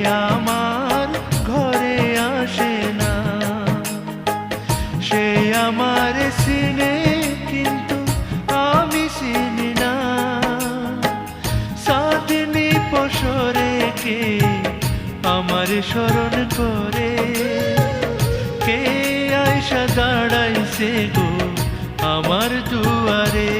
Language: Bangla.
আমার ঘরে আসে না। সে আমার চিনে কিন্তু আমি চিনি না। সাদিনী পশরে কে আমার স্মরণ করে, কে আয়সা দাঁড়াইছে গো আমার দুয়ারে।